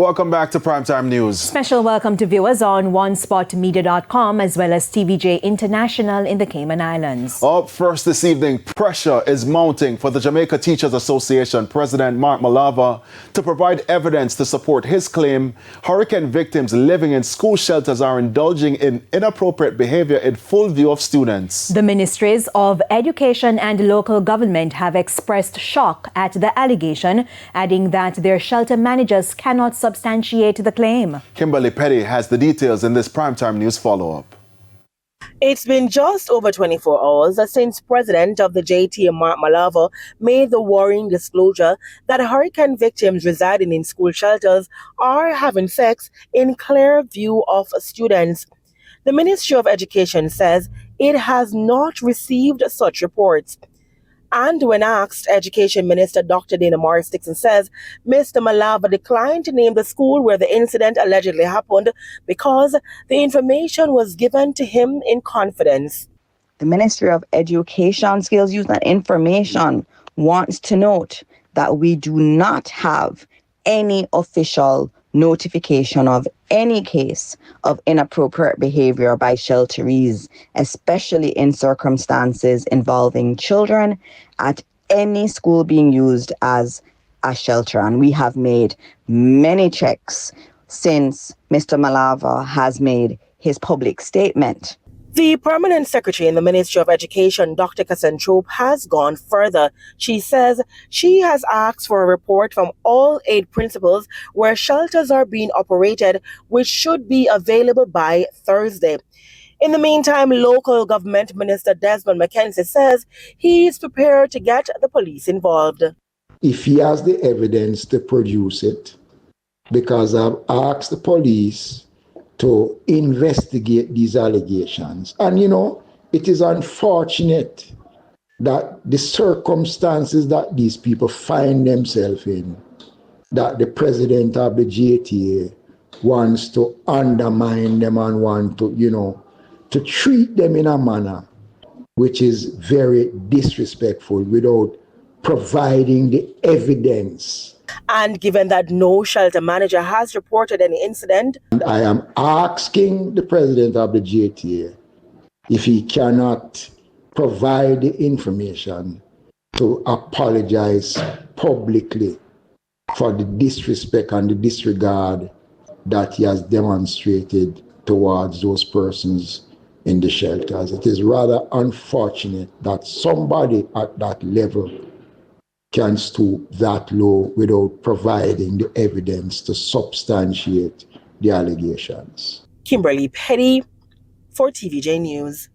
Welcome back to Primetime News. Special welcome to viewers on onespotmedia.com as well as TVJ International in the Cayman Islands. Up first this evening, pressure is mounting for the Jamaica Teachers Association President Mark Malabver to provide evidence to support his claim hurricane victims living in school shelters are indulging in inappropriate behavior in full view of students. The Ministries of Education and Local Government have expressed shock at the allegation, adding that their shelter managers cannot substantiate the claim. Kimberly Petty has the details in this Primetime News follow-up. It's been just over 24 hours since President of the JTA, Mark Malabver, made the worrying disclosure that hurricane victims residing in school shelters are having sex in clear view of students. The Ministry of Education says it has not received such reports. And when asked, Education Minister Dr. Dana Morris-Dixon says Mr. Malabver declined to name the school where the incident allegedly happened because the information was given to him in confidence. The Ministry of Education, Skills, Youth and Information wants to note that we do not have any official notification of any case of inappropriate behavior by shelterees, especially in circumstances involving children at any school being used as a shelter. And we have made many checks since Mr. Malabver has made his public statement. The Permanent Secretary in the Ministry of Education, Dr. Cassandra, has gone further. She says she has asked for a report from all 8 principals where shelters are being operated, which should be available by Thursday. In the meantime, Local Government Minister Desmond McKenzie says he is prepared to get the police involved. If he has the evidence to produce it, because I've asked the police to investigate these allegations. And it is unfortunate that the circumstances that these people find themselves in, that the president of the JTA wants to undermine them and want to, to treat them in a manner which is very disrespectful without providing the evidence. And given that no shelter manager has reported any incident, I am asking the president of the JTA if he cannot provide the information to apologize publicly for the disrespect and the disregard that he has demonstrated towards those persons in the shelters. It is rather unfortunate that somebody at that level can stoop that low without providing the evidence to substantiate the allegations. Kimberly Petty for TVJ News.